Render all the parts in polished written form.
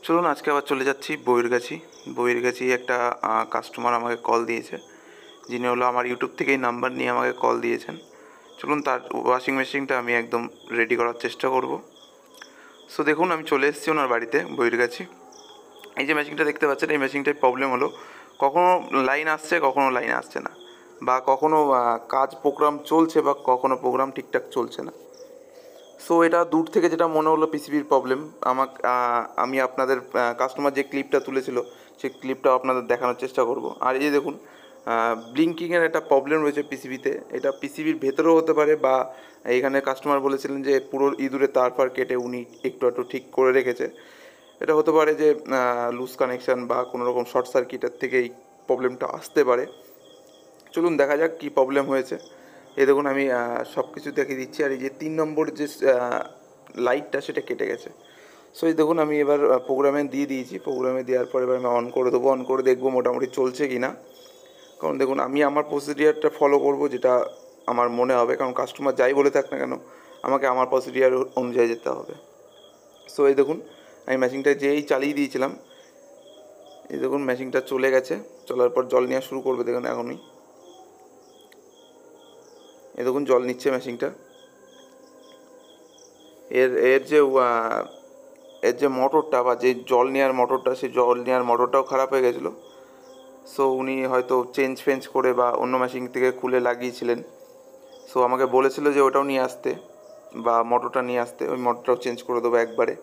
চলুন আজকে আবার চলে যাচ্ছি বইয়ের কাছে একটা কাস্টমার আমাকে কল দিয়েছে, যিনি হলো আমার ইউটিউব থেকেই নাম্বার নিয়ে আমাকে কল দিয়েছেন। চলুন তার ওয়াশিং মেশিনটা আমি একদম রেডি করার চেষ্টা করব। সো দেখুন, আমি চলে এসেছি ওনার বাড়িতে বইয়ের কাছে। এই যে মেশিনটা দেখতে পাচ্ছেন, এই মেশিনটার প্রবলেম হলো কখনো লাইন আসছে, কখনো লাইন আসছে না, বা কখনো কাজ প্রোগ্রাম চলছে, বা কখনো প্রোগ্রাম ঠিকঠাক চলছে না। সো এটা দূর থেকে যেটা মনে হলো পিসিবির প্রবলেম। আমি আপনাদের কাস্টমার যে ক্লিপটা তুলেছিল সেই ক্লিপটাও আপনাদের দেখানোর চেষ্টা করব। আর এই যে দেখুন, ব্লিঙ্কিংয়ের একটা প্রবলেম রয়েছে পিসিবিতে। এটা পিসিবির ভেতরেও হতে পারে, বা এখানে কাস্টমার বলেছিলেন যে পুরো ইঁদুরে তার ফার কেটে উনি একটু একটু ঠিক করে রেখেছে। এটা হতে পারে যে লুজ কানেকশান বা কোনো রকম শর্ট সার্কিটের থেকে এই প্রবলেমটা আসতে পারে। চলুন দেখা যাক কী প্রবলেম হয়েছে। এই দেখুন, আমি সব কিছু দেখিয়ে দিচ্ছি। আর এই যে 3 নম্বর যে লাইটটা, সেটা কেটে গেছে। সো এই দেখুন, আমি এবার প্রোগ্রামে দিয়ে দিয়েছি। প্রোগ্রামে দেওয়ার পর এবার আমি অন করে দেবো। অন করে দেখবো মোটামুটি চলছে কি না। কারণ দেখুন, আমি আমার প্রসিডিয়ারটা ফলো করব, যেটা আমার মনে হবে। কারণ কাস্টমার যাই বলে থাক না কেন, আমাকে আমার প্রসিডিয়ার অনুযায়ী যেতে হবে। সো এই দেখুন, আমি মেশিনটা যেই চালিয়ে দিয়েছিলাম, এই দেখুন মেশিনটা চলে গেছে। চলার পর জল নেওয়া শুরু করবে দেখুন এখনই। এই দেখুন জল নিচ্ছে মেশিনটা। এর এর যে এর যে মোটরটা, বা যে জল নেওয়ার মোটরটা, সেই জল নেওয়ার মোটরটাও খারাপ হয়ে গেছিলো। সো উনি হয়তো চেঞ্জ করে বা অন্য মেশিন থেকে খুলে লাগিয়েছিলেন। সো আমাকে বলেছিল যে ওটাও নিয়ে আসতে, বা মোটরটা নিয়ে আসতে। ওই মোটরটাও চেঞ্জ করে দেবো একবারে।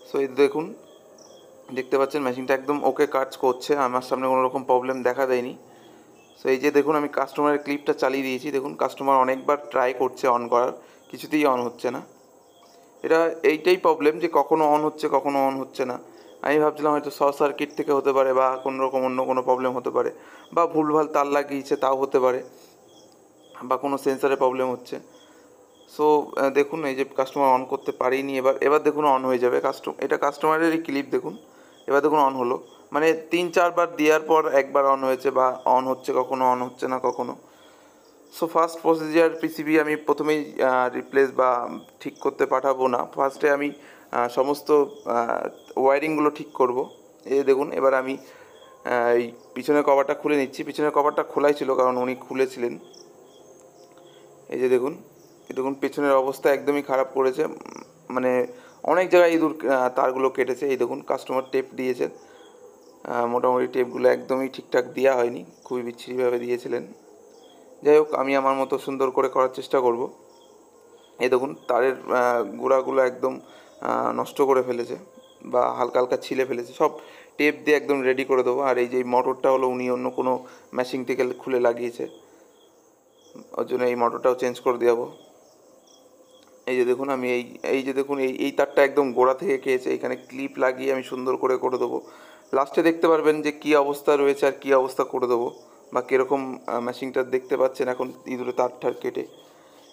সো এই দেখুন, দেখতে পাচ্ছেন মেশিনটা একদম ওকে কাজ করছে, আমার সামনে কোনো রকম প্রবলেম দেখা দেয়নি। সো এই যে দেখুন, আমি কাস্টমারের ক্লিপটা চালিয়ে দিয়েছি। দেখুন কাস্টমার অনেকবার ট্রাই করছে অন করার, কিছুতেই অন হচ্ছে না। এটা এইটাই প্রবলেম, যে কখনো অন হচ্ছে, কখনো অন হচ্ছে না। আমি ভাবছিলাম হয়তো শর্ট সার্কিট থেকে হতে পারে, বা কোনো রকম অন্য কোনো প্রবলেম হতে পারে, বা ভুলভাল তার লাগিয়েছে তাও হতে পারে, বা কোনো সেন্সারে প্রবলেম হচ্ছে। সো দেখুন, এই যে কাস্টমার অন করতে পারিনি। এবার এবার দেখুন অন হয়ে যাবে। এটা কাস্টমারেরই ক্লিপ দেখুন। এবার দেখুন অন হলো। মানে 3-4 বার দেওয়ার পর একবার অন হয়েছে, বা অন হচ্ছে, কখনো অন হচ্ছে না কখনো। সো ফার্স্ট প্রসিজার, পিসিবি আমি প্রথমেই রিপ্লেস বা ঠিক করতে পাঠাবো না। ফার্স্টে আমি সমস্ত ওয়ারিংগুলো ঠিক করব। এই দেখুন, এবার আমি এই পিছনের কভারটা খুলে নিচ্ছি। পিছনের কভারটা খোলাই ছিল, কারণ উনি খুলেছিলেন। এই যে দেখুন, এই দেখুন পেছনের অবস্থা একদমই খারাপ করেছে। মানে অনেক জায়গায় ইঁদুর তারগুলো কেটেছে। এই দেখুন, কাস্টমার টেপ দিয়েছে। মোটামুটি টেপগুলো একদমই ঠিকঠাক দেওয়া হয়নি, খুবই বিচ্ছিরিভাবে দিয়েছিলেন। যাই হোক, আমি আমার মতো সুন্দর করে করার চেষ্টা করব। এই দেখুন, তারের গোড়াগুলো একদম নষ্ট করে ফেলেছে, বা হালকা হালকা ছিলে ফেলেছে। সব টেপ দিয়ে একদম রেডি করে দেবো। আর এই যে মোটরটা হলো উনি অন্য কোনো মেশিন থেকে খুলে লাগিয়েছে, ওর জন্য এই মোটরটাও চেঞ্জ করে দেবো। এই যে দেখুন, আমি এই যে দেখুন, এই তারটা একদম গোড়া থেকে খেয়েছে। এখানে ক্লিপ লাগিয়ে আমি সুন্দর করে দেবো। লাস্টে দেখতে পারবেন যে কী অবস্থা রয়েছে আর কী অবস্থা করে দেবো, বা কীরকম মেশিনটা দেখতে পাচ্ছেন এখন ইঁদুরে তার ঠার কেটে।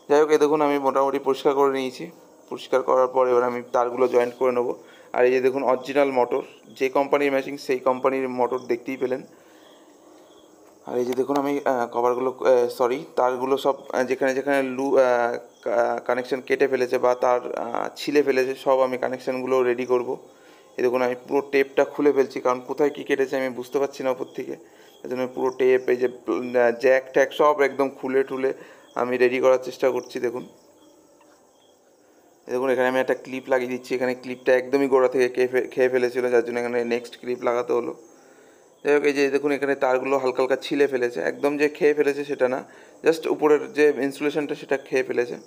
যাই হোক, এই দেখুন আমি মোটামুটি পরিষ্কার করে নিয়েছি। পরিষ্কার করার পর এবার আমি তারগুলো জয়েন্ট করে নেবো। আর এই যে দেখুন, অরিজিনাল মোটর, যে কোম্পানির মেশিন সেই কোম্পানির মোটর দেখতেই পেলেন। আর এই যে দেখুন, আমি কভারগুলো তারগুলো সব যেখানে যেখানে কানেকশান কেটে ফেলেছে, বা তার ছিলে ফেলেছে, সব আমি কানেকশানগুলো রেডি করব। এই দেখুন, আমি পুরো টেপটা খুলে ফেলছি, কারণ কোথায় কী কেটেছে আমি বুঝতে পারছি না ওপর থেকে। এই জন্য পুরো টেপ, এই যে জ্যাক ট্যাক সব একদম খুলে টুলে আমি রেডি করার চেষ্টা করছি। দেখুন, দেখুন এখানে আমি একটা ক্লিপ লাগিয়ে দিচ্ছি। এখানে ক্লিপটা একদমই গোড়া থেকে খেয়ে ফেলেছিল, যার জন্য এখানে নেক্সট ক্লিপ লাগাতে হলো। যাই হোক, এই যে দেখুন এখানে তারগুলো হালকা হালকা ছিলে ফেলেছে, একদম যে খেয়ে ফেলেছে সেটা না, জাস্ট উপরের যে ইনসুলেশনটা সেটা খেয়ে ফেলেছে।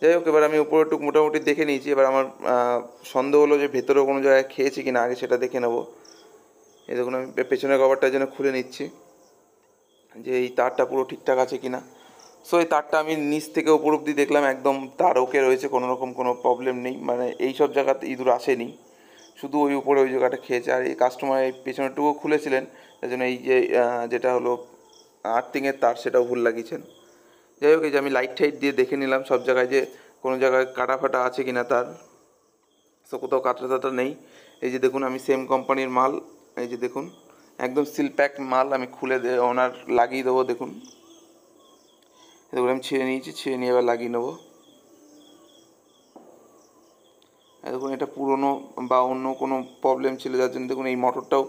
যাই হোক, এবার আমি উপরেরটুক মোটামুটি দেখে নিয়েছি। এবার আমার সন্দেহ হলো যে ভেতরেও কোনো জায়গায় খেয়েছি কি না, আগে সেটা দেখে নেবো। এই দেখুন, আমি পেছনের কভারটার জন্য খুলে নিচ্ছি যে এই তারটা পুরো ঠিকঠাক আছে কি না। সো এই তারটা আমি নিচ থেকে উপর অব্দি দেখলাম, একদম তার ওকে রয়েছে, কোনো রকম কোনো প্রবলেম নেই। মানে এই সব জায়গাতে ইঁদুর আসেনি, শুধু ওই উপরে ওই জায়গাটা খেয়েছে। আর এই কাস্টমার এই পেছনেরটুকু খুলেছিলেন, তাই জন্য এই যে যেটা হলো আর্থিংয়ের তার, সেটাও ভুল লাগিয়েছেন। যাই হোক, এই যে আমি লাইট টাইট দিয়ে দেখে নিলাম সব জায়গায় যে কোনো জায়গায় কাটা ফাটা আছে কি না তার। সো কোথাও কাটা টাটা নেই। এই যে দেখুন, আমি সেম কোম্পানির মাল, এই যে দেখুন একদম সিল প্যাক মাল আমি খুলে ওনার লাগিয়ে দেবো। দেখুন, দেখুন আমি ছিঁড়ে নিয়েছি, ছিঁড়ে নিয়ে এবার লাগিয়ে নেবো। দেখুন এটা পুরনো বা অন্য কোনো প্রবলেম ছিল, যার জন্য দেখুন এই মোটরটাও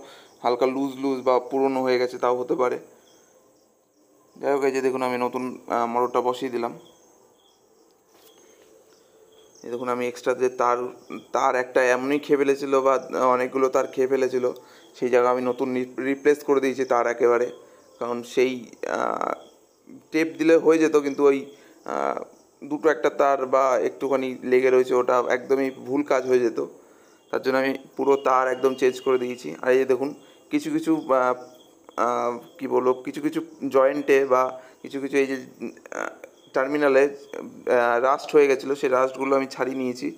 হালকা লুজ লুজ বা পুরনো হয়ে গেছে, তাও হতে পারে। যাই হোক, এই যে দেখুন আমি নতুন মোটরটা বসিয়ে দিলাম। এই দেখুন আমি এক্সট্রা যে তার একটা এমনই খেয়ে ফেলেছিলো বা অনেকগুলো তার খেয়ে ফেলেছিলো, সেই জায়গা আমি নতুন রিপ্লেস করে দিয়েছি তার একেবারে। কারণ সেই টেপ দিলে হয়ে যেত, কিন্তু ওই দুটো একটা তার বা একটুখানি লেগে রয়েছে, ওটা একদমই ভুল কাজ হয়ে যেত। তার জন্য আমি পুরো তার একদম চেঞ্জ করে দিয়েছি। আর এই দেখুন কিছু কিছু কী বলবো, কিছু কিছু জয়েন্টে বা কিছু কিছু এই যে টার্মিনালে রাস্ট হয়ে গেছিলো, সেই রাস্টগুলো আমি ছাড়িয়ে নিয়েছি।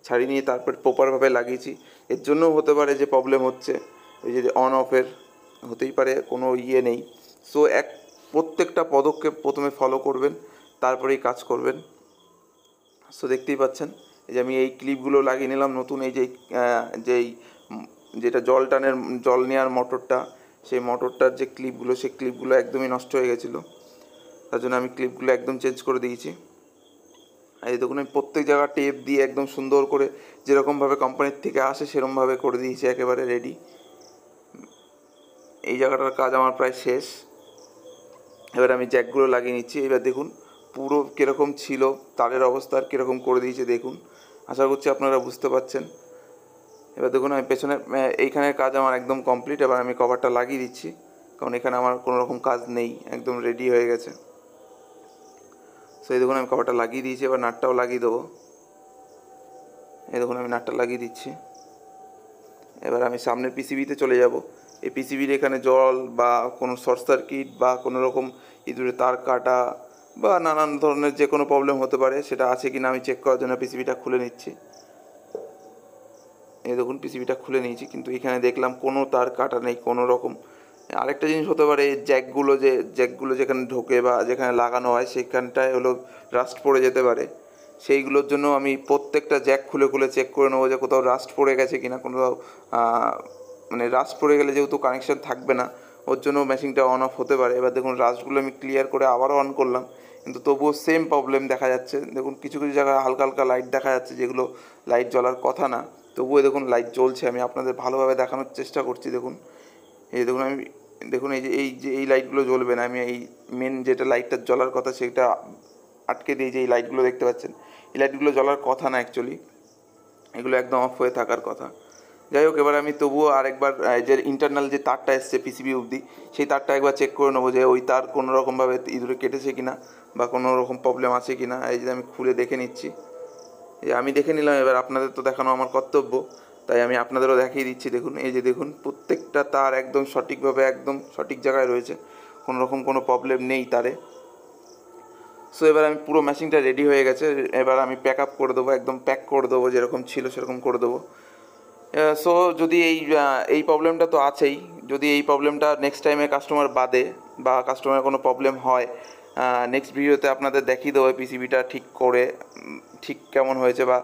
ছাড়িয়ে নিয়ে তারপর প্রপারভাবে লাগিয়েছি। এর জন্যও হতে পারে যে প্রবলেম হচ্ছে, ওই যে অন অফের হতেই পারে, কোনো নেই। সো প্রত্যেকটা পদক্ষেপ প্রথমে ফলো করবেন, তারপরেই কাজ করবেন। সো দেখতেই পাচ্ছেন এই যে আমি এই ক্লিপগুলো লাগিয়ে নিলাম নতুন। এই যেটা জল নেওয়ার মোটরটা, সেই মোটরটার যে ক্লিপগুলো, সেই ক্লিপগুলো একদমই নষ্ট হয়ে গেছিলো, তার জন্য আমি ক্লিপগুলো একদম চেঞ্জ করে দিয়েছি। এই দেখুন আমি প্রত্যেক জায়গা টেপ দিয়ে একদম সুন্দর করে যেরকমভাবে কোম্পানির থেকে আসে সেরকমভাবে করে দিয়েছি, একেবারে রেডি। এই জায়গাটার কাজ আমার প্রায় শেষ। এবার আমি জ্যাকগুলো লাগিয়ে নিচ্ছি। এবার দেখুন পুরো কীরকম ছিল তারের অবস্থা, আর কীরকম করে দিয়েছে দেখুন। আশা করছি আপনারা বুঝতে পারছেন। এবার দেখুন আমি পেছনে এইখানের কাজ আমার একদম কমপ্লিট। এবার আমি কভারটা লাগিয়ে দিচ্ছি, কারণ এখানে আমার কোনো রকম কাজ নেই, একদম রেডি হয়ে গেছে। সেই দেখুন আমি কভারটা লাগিয়ে দিয়েছি। এবার নাটটাও লাগিয়ে দেবো। এই দেখুন আমি নাটটা লাগিয়ে দিচ্ছি। এবার আমি সামনের পিসিবিতে চলে যাব। এই পিসিবির এখানে জল বা কোনো শর্ট সার্কিট বা কোনো রকম ইঁদুরে তার কাটা বা নানান ধরনের যে কোনো প্রবলেম হতে পারে, সেটা আছে কি না আমি চেক করার জন্য পিসিবিটা খুলে নিচ্ছি। এই দেখুন পিসিবিটা খুলে নিয়েছি, কিন্তু এখানে দেখলাম কোনো তার কাটা নেই কোনো রকম। আরেকটা জিনিস হতে পারে, জ্যাকগুলো যেখানে ঢোকে বা যেখানে লাগানো হয় সেখানটায় হলো রাস্ট পড়ে যেতে পারে। সেইগুলোর জন্য আমি প্রত্যেকটা জ্যাক খুলে খুলে চেক করে নেবো যে কোথাও রাস্ট পড়ে গেছে কিনা। কোথাও মানে রাস্ট পড়ে গেলে যেহেতু কানেকশান থাকবে না, ওর জন্য মেশিনটা অন অফ হতে পারে। এবার দেখুন রাস্টগুলো আমি ক্লিয়ার করে আবারও অন করলাম, কিন্তু তবুও সেম প্রবলেম দেখা যাচ্ছে। দেখুন কিছু কিছু জায়গায় হালকা হালকা লাইট দেখা যাচ্ছে, যেগুলো লাইট জ্বলার কথা না, তবুও দেখুন লাইট জ্বলছে। আমি আপনাদের ভালোভাবে দেখানোর চেষ্টা করছি। দেখুন এই দেখুন দেখুন এই লাইটগুলো জ্বলবে না। আমি এই মেন যেটা লাইটটা জ্বলার কথা সেটা আটকে দিয়ে যে এই লাইটগুলো দেখতে পাচ্ছেন, এই লাইটগুলো জ্বলার কথা না অ্যাকচুয়ালি, এগুলো একদম অফ হয়ে থাকার কথা। যাই হোক, এবার আমি তবুও আরেকবার যে ইন্টারনাল যে তারটা এসছে পিসিবি অবধি, সেই তারটা একবার চেক করে নেবো যে ওই তার কোনো রকমভাবে ইঁদুরে কেটেছে কিনা বা কোনো রকম প্রবলেম আছে কিনা। এই যে আমি খুলে দেখে নিচ্ছি। আমি দেখে নিলাম, এবার আপনাদের তো দেখানো আমার কর্তব্য, তাই আমি আপনাদেরও দেখিয়ে দিচ্ছি। দেখুন এই যে দেখুন প্রত্যেকটা তার একদম সঠিকভাবে একদম সঠিক জায়গায় রয়েছে, কোনো রকম কোনো প্রবলেম নেই তারে। সো এবার আমি পুরো মেশিনটা রেডি হয়ে গেছে। এবার আমি প্যাক আপ করে দেবো, একদম প্যাক করে দেবো, যেরকম ছিল সেরকম করে দেবো। সো যদি এই প্রবলেমটা তো আছেই, যদি এই প্রবলেমটা নেক্সট টাইমে কাস্টমার বাদে বা কাস্টমারের কোনো প্রবলেম হয়, নেক্সট ভিডিওতে আপনাদের দেখিয়ে দেবো পিসিবিটা ঠিক করে ঠিক কেমন হয়েছে বা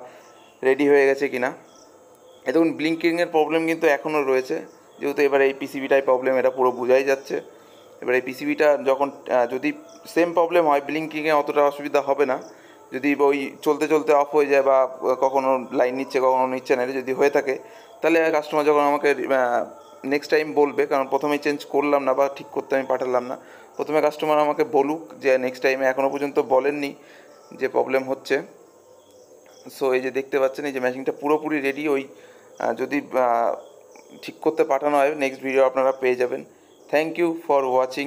রেডি হয়ে গেছে কিনা। দেখুন ব্লিঙ্কিংয়ের প্রবলেম কিন্তু এখনও রয়েছে, যেহেতু এবার এই পিসিবিটাই প্রবলেম, এটা পুরো বোঝাই যাচ্ছে। এবার এই পিসিবিটা যখন যদি সেম প্রবলেম হয়, ব্লিঙ্কিংয়ে অতটা অসুবিধা হবে না। যদি ওই চলতে চলতে অফ হয়ে যায় বা কখনও লাইন নিচ্ছে কখনও নিচ্ছে না, যদি হয়ে থাকে, তাহলে কাস্টমার যখন আমাকে নেক্সট টাইম বলবে, কারণ প্রথমেই চেঞ্জ করলাম না বা ঠিক করতে আমি পাঠালাম না, প্রথমে কাস্টমার আমাকে বলুক যে নেক্সট টাইমে, এখনও পর্যন্ত বলেননি যে প্রবলেম হচ্ছে। সো এই যে দেখতে পাচ্ছেন এই যে মেশিনটা পুরোপুরি রেডি। ওই যদি ঠিক করতে পাঠানো হয়, নেক্সট ভিডিও আপনারা পেয়ে যাবেন। Thank you for watching.